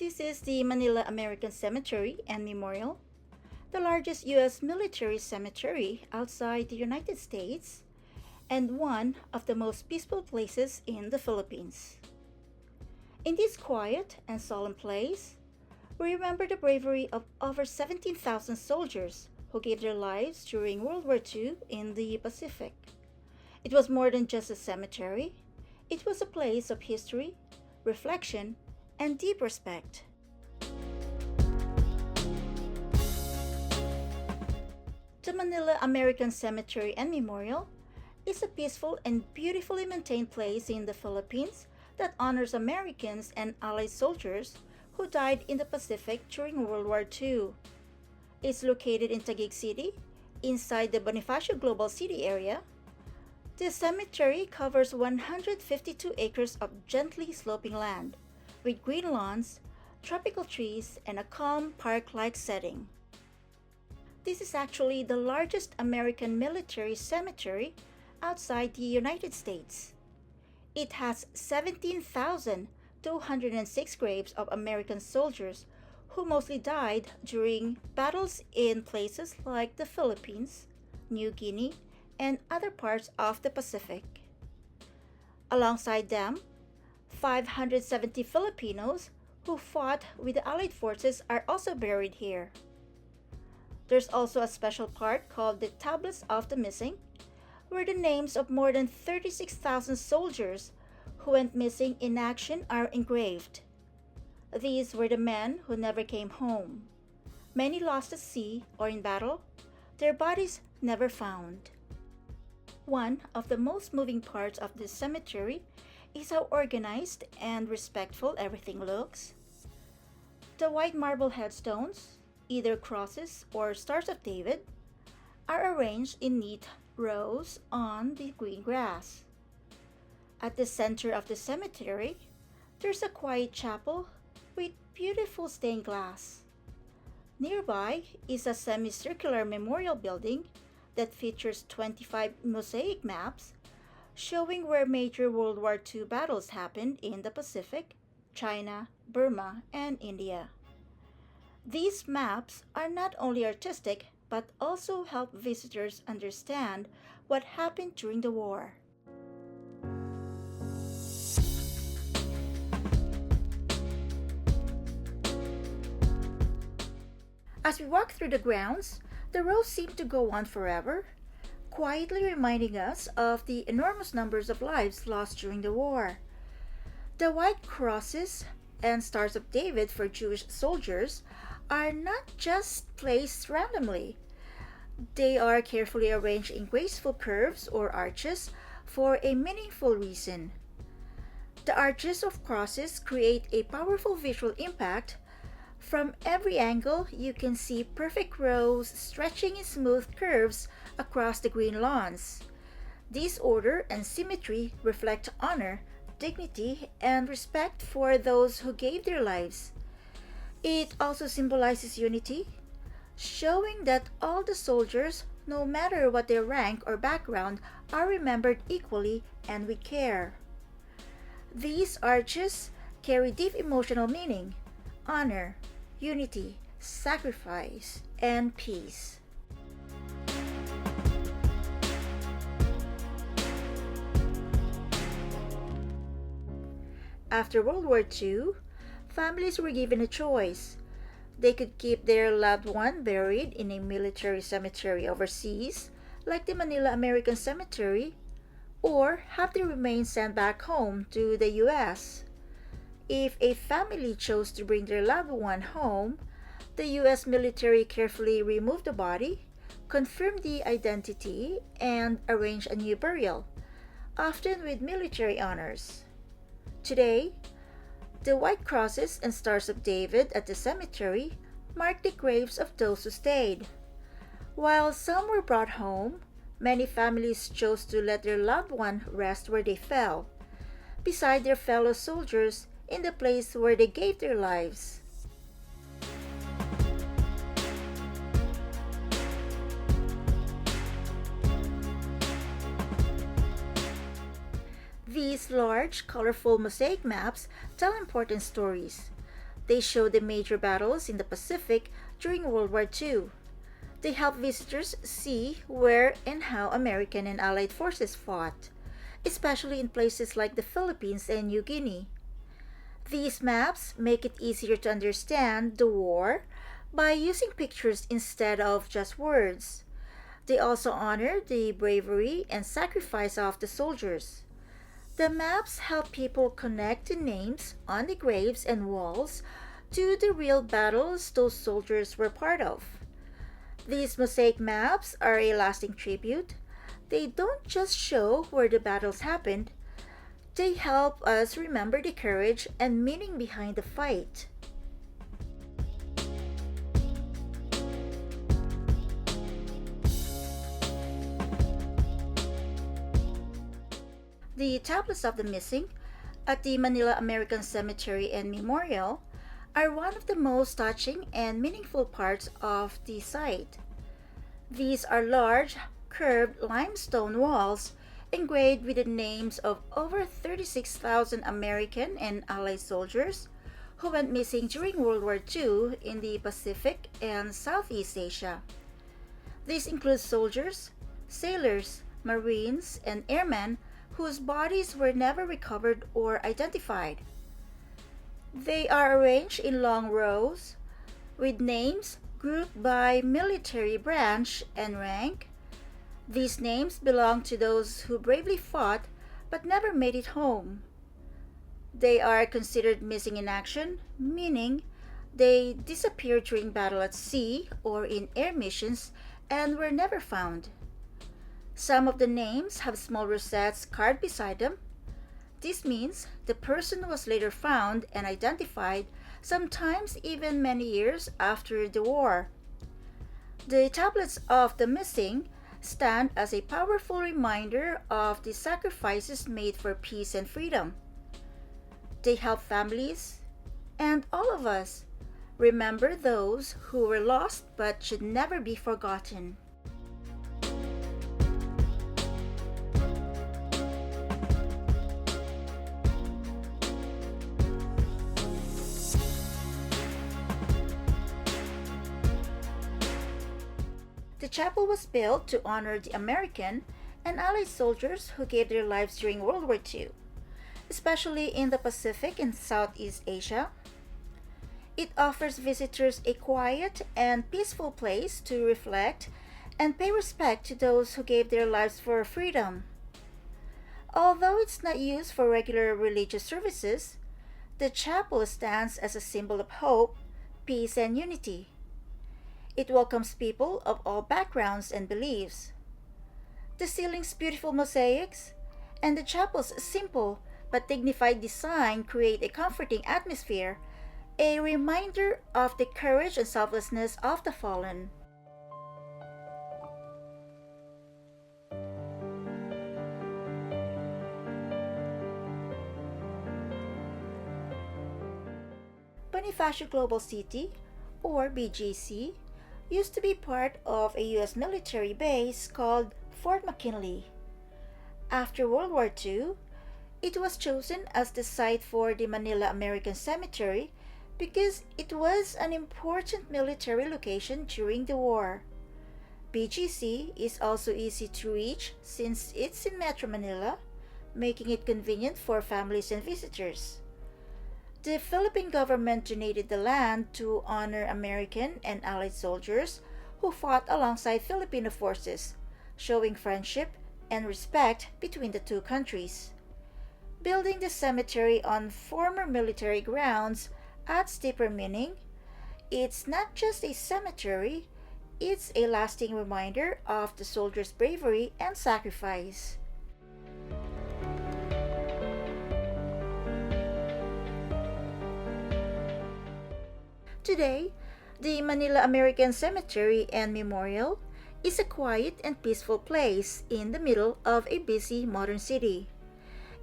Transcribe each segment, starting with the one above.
This is the Manila American Cemetery and Memorial, the largest U.S. military cemetery outside the United States and one of the most peaceful places in the Philippines. In this quiet and solemn place, we remember the bravery of over 17,000 soldiers who gave their lives during World War II in the Pacific. It was more than just a cemetery, it was a place of history, reflection, and deep respect. The Manila American Cemetery and Memorial is a peaceful and beautifully maintained place in the Philippines that honors Americans and Allied soldiers who died in the Pacific during World War II. It's located in Taguig City, inside the Bonifacio Global City area. The cemetery covers 152 acres of gently sloping land, with green lawns, tropical trees, and a calm park-like setting. This is actually the largest American military cemetery outside the United States. It has 17,206 graves of American soldiers who mostly died during battles in places like the Philippines, New Guinea, and other parts of the Pacific. Alongside them, 570 Filipinos who fought with the Allied forces are also buried here. There's also a special part called the Tablets of the Missing, where the names of more than 36,000 soldiers who went missing in action are engraved. These were the men who never came home. Many lost at sea or in battle, their bodies never found. One of the most moving parts of this cemetery is how organized and respectful everything looks. The white marble headstones, either crosses or stars of David, are arranged in neat rows on the green grass. At the center of the cemetery, there's a quiet chapel with beautiful stained glass. Nearby is a semicircular memorial building that features 25 mosaic maps showing where major World War II battles happened in the Pacific, China, Burma, and India. These maps are not only artistic but also help visitors understand what happened during the war. As we walk through the grounds, the rows seem to go on forever, quietly reminding us of the enormous numbers of lives lost during the war. The white crosses and stars of David for Jewish soldiers are not just placed randomly. They are carefully arranged in graceful curves or arches for a meaningful reason. The arches of crosses create a powerful visual impact. From every angle, you can see perfect rows stretching in smooth curves across the green lawns. This order and symmetry reflect honor, dignity, and respect for those who gave their lives. It also symbolizes unity, showing that all the soldiers, no matter what their rank or background, are remembered equally and with care. These arches carry deep emotional meaning: honor, unity, sacrifice, and peace. After World War II, families were given a choice. They could keep their loved one buried in a military cemetery overseas, like the Manila American Cemetery, or have their remains sent back home to the U.S. If a family chose to bring their loved one home, the U.S. military carefully removed the body, confirmed the identity, and arranged a new burial, often with military honors. Today, the white crosses and stars of David at the cemetery mark the graves of those who stayed. While some were brought home, many families chose to let their loved one rest where they fell, beside their fellow soldiers in the place where they gave their lives. These large, colorful mosaic maps tell important stories. They show the major battles in the Pacific during World War II. They help visitors see where and how American and Allied forces fought, especially in places like the Philippines and New Guinea. These maps make it easier to understand the war by using pictures instead of just words. They also honor the bravery and sacrifice of the soldiers. The maps help people connect the names on the graves and walls to the real battles those soldiers were part of. These mosaic maps are a lasting tribute. They don't just show where the battles happened, they help us remember the courage and meaning behind the fight. The tablets of the missing at the Manila American Cemetery and Memorial are one of the most touching and meaningful parts of the site. These are large, curved limestone walls engraved with the names of over 36,000 American and Allied soldiers who went missing during World War II in the Pacific and Southeast Asia. These include soldiers, sailors, marines, and airmen whose bodies were never recovered or identified. They are arranged in long rows with names grouped by military branch and rank. These names belong to those who bravely fought but never made it home. They are considered missing in action, meaning they disappeared during battle at sea or in air missions and were never found. Some of the names have small rosettes carved beside them. This means the person was later found and identified, sometimes even many years after the war. The tablets of the missing stand as a powerful reminder of the sacrifices made for peace and freedom. They help families and all of us remember those who were lost but should never be forgotten. The chapel was built to honor the American and Allied soldiers who gave their lives during World War II, especially in the Pacific and Southeast Asia. It offers visitors a quiet and peaceful place to reflect and pay respect to those who gave their lives for freedom. Although it's not used for regular religious services, the chapel stands as a symbol of hope, peace, and unity. It welcomes people of all backgrounds and beliefs. The ceiling's beautiful mosaics and the chapel's simple but dignified design create a comforting atmosphere, a reminder of the courage and selflessness of the fallen. Bonifacio Global City, or BGC, used to be part of a U.S. military base called Fort McKinley. After World War II, it was chosen as the site for the Manila American Cemetery because it was an important military location during the war. BGC is also easy to reach since it's in Metro Manila, making it convenient for families and visitors. The Philippine government donated the land to honor American and Allied soldiers who fought alongside Filipino forces, showing friendship and respect between the two countries. Building the cemetery on former military grounds adds deeper meaning. It's not just a cemetery, it's a lasting reminder of the soldiers' bravery and sacrifice. Today, the Manila American Cemetery and Memorial is a quiet and peaceful place in the middle of a busy modern city.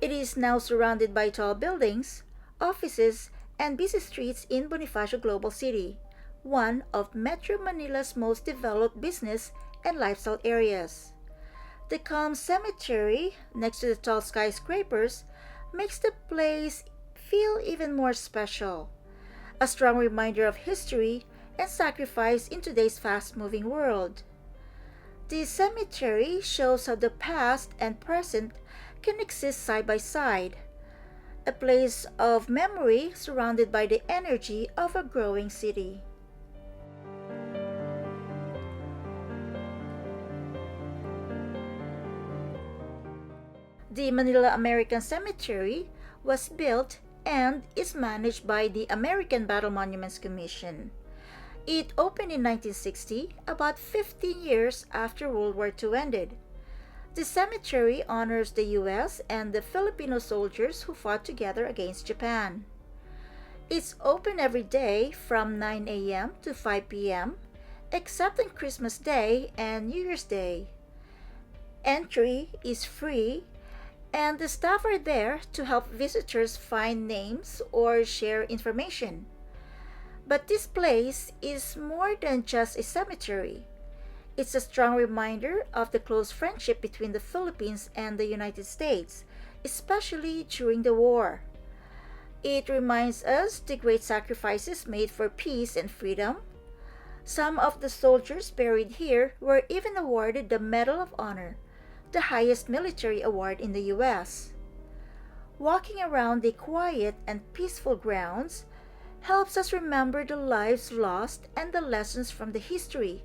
It is now surrounded by tall buildings, offices, and busy streets in Bonifacio Global City, one of Metro Manila's most developed business and lifestyle areas. The calm cemetery next to the tall skyscrapers makes the place feel even more special. a strong reminder of history and sacrifice in today's fast-moving world. The cemetery shows how the past and present can exist side by side, a place of memory surrounded by the energy of a growing city. The Manila American Cemetery was built and is managed by the American Battle Monuments Commission. It opened in 1960, about 15 years after World War II ended. The cemetery honors the U.S. and the Filipino soldiers who fought together against Japan. It's open every day from 9 a.m. to 5 p.m., except on Christmas Day and New Year's Day. Entry is free, and the staff are there to help visitors find names or share information. But this place is more than just a cemetery. It's a strong reminder of the close friendship between the Philippines and the United States, especially during the war. It reminds us the great sacrifices made for peace and freedom. Some of the soldiers buried here were even awarded the Medal of Honor, the highest military award in the U.S. Walking around the quiet and peaceful grounds helps us remember the lives lost and the lessons from the history,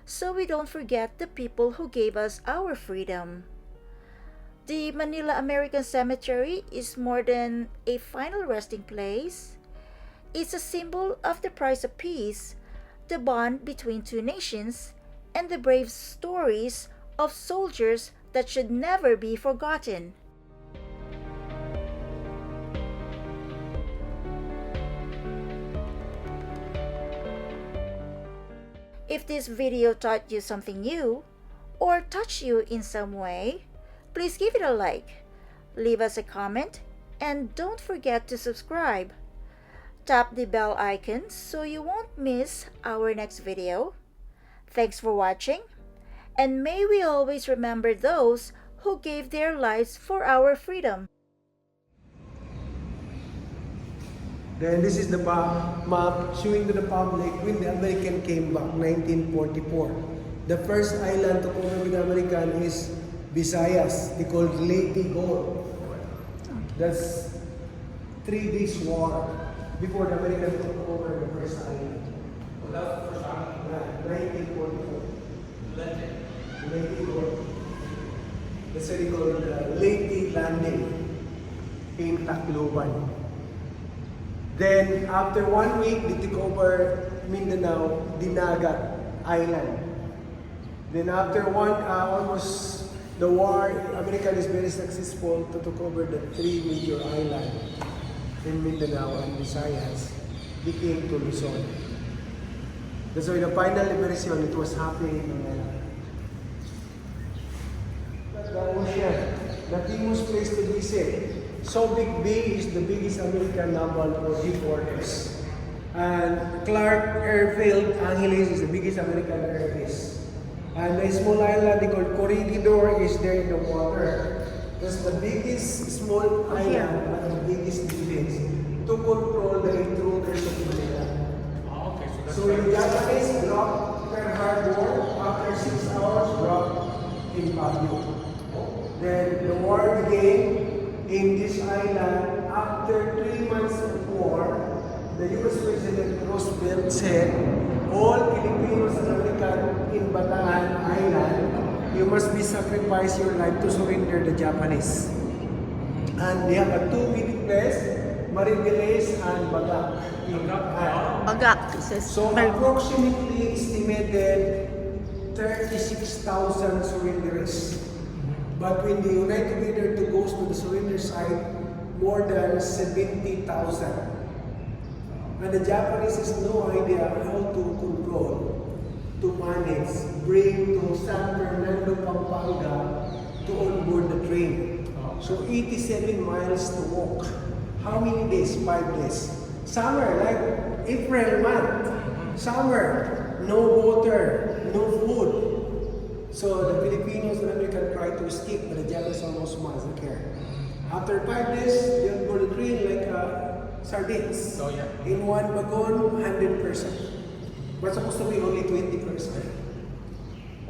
so we don't forget the people who gave us our freedom. The Manila American Cemetery is more than a final resting place. It's a symbol of the price of peace, the bond between two nations, and the brave stories of soldiers that should never be forgotten. If this video taught you something new or touched you in some way, please give it a like, leave us a comment, and don't forget to subscribe. Tap the bell icon so you won't miss our next video. Thanks for watching, and may we always remember those who gave their lives for our freedom. Then this is the map showing to the public when the American came back, 1944. The first island to cover with the American is Visayas. They called Leyte Gold. That's 3 days war before the American took over the first island. Without the first island? 1944. Leyte Gold. That's what they called Leyte Landing in Tacloban. Then, after 1 week, they took over Mindanao, Dinagat Island. Then after almost the war, America is very successful to take over the 3 major islands in Mindanao and Visayas, became to Luzon. That's why the final liberation, it was happening in the ocean, the famous place to visit. Subic Bay is the biggest American naval headquarters. And Clark Airfield, Angeles, is the biggest American air base. And the small island they call Corregidor is there in the water. That's the biggest small island and the biggest defense to control the intruders of Manila. Oh, okay, So the Japanese dropped Pearl Harbor, after 6 hours dropped in Baguio. Then the war began in this island. After 3 months of war, the U.S. President Roosevelt said, all Filipinos and Americans in Bataan Island, you must be sacrifice your life to surrender the Japanese. And they have a 2 meeting place, Maribeles and Bagak. Bagak. So approximately estimated 36,000 surrenderers. But when they unite together to go to the surrender site, more than 70,000. And the Japanese has no idea how to control, to manage, bring to San Fernando, Pampanga to onboard the train. So 87 miles to walk. How many days? 5 days. Summer, like April month. Summer, no water, no food. So the Filipinos and Americans try to escape, but the Japanese almost doesn't care. After 5 days, they onboard the train like sardines. Oh, yeah. In one wagon, 100%. But supposed to be only 20%.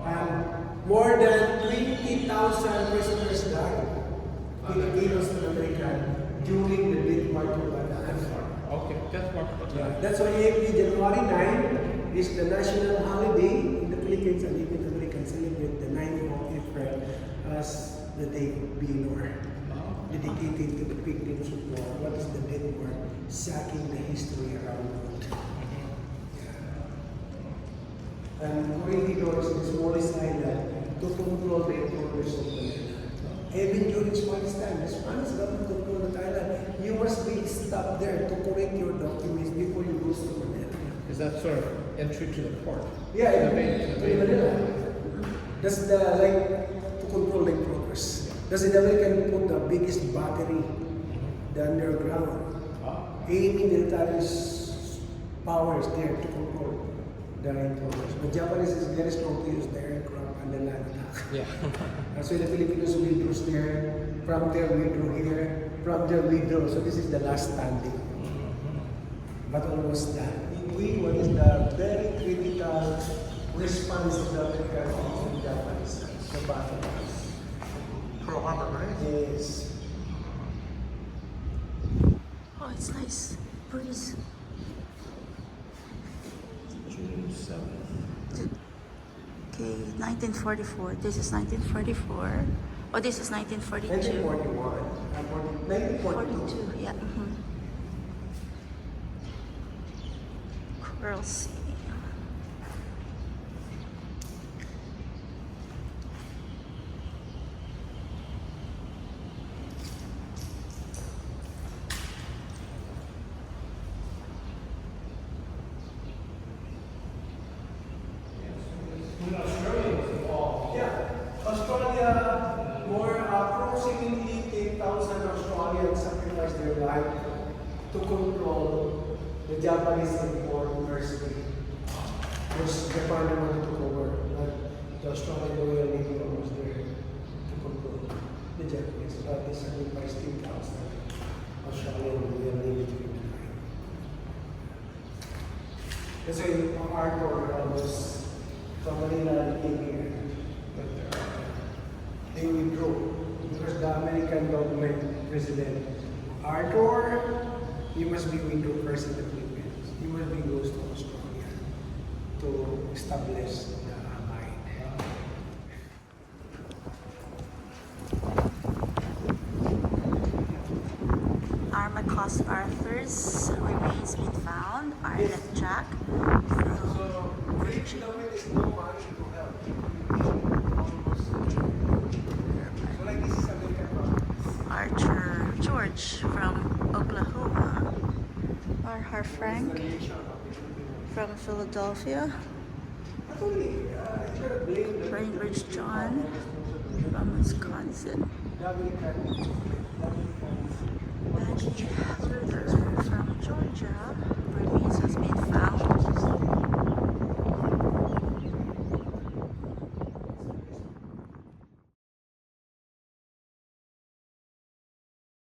And more than 20,000 prisoners died, Filipinos and American, during the death march of Banaan. Okay, that's what. Yeah, that's why every January 9 is the national holiday in the Philippines, and even Americans celebrate the 9th of April as the day of Binor, dedicated to the victims of war. What is the death war? Sacking the history around the world. And Corridor is the smallest island to control the borders of Manila. Even during Spanish time, the Spanish government control the island. You must be stopped there to correct your documents before you go to Manila. Is that sort of entry to the port? Yeah, The bay, in Manila. That's the to control the progress. That's the American put the biggest battery, the underground, aiming military powers there to control the progress. But Japanese is very strong to use the aircraft and the land attack. Yeah. So the Filipinos withdrew there, from there withdrew here, from there withdrew. So this is the last standing. But almost done. What is the very critical response of the Americans and the Japanese? The battle. Pearl Harbor, right? Yes. Oh, it's nice. Breeze. June 7th. Okay, 1944. This is 1944. Oh, this is 1942. 1941. 1942. 42, yeah. Coral Sea. Australia, more approximately 10,000 Australians sacrificed their life to control the Japanese import mercy. Which Japan wanted to cover, but the Australian Royal Navy was there to control the Japanese. But they sacrificed 10,000 Australian Royal Navy during the time. That's why Arthur was from Manila came here. They withdrew because the American government president Arthur, you must be withdrew first in the Philippines. You must be goes to Australia to establish the Allied. Armacost Arthur's remains been found. Ireland Jack from Virginia. Is no money to help. So like this is American government. Archer George from Oklahoma. Arhar Frank from Philadelphia. Actually, you gotta blame the Rainbridge John from Wisconsin. American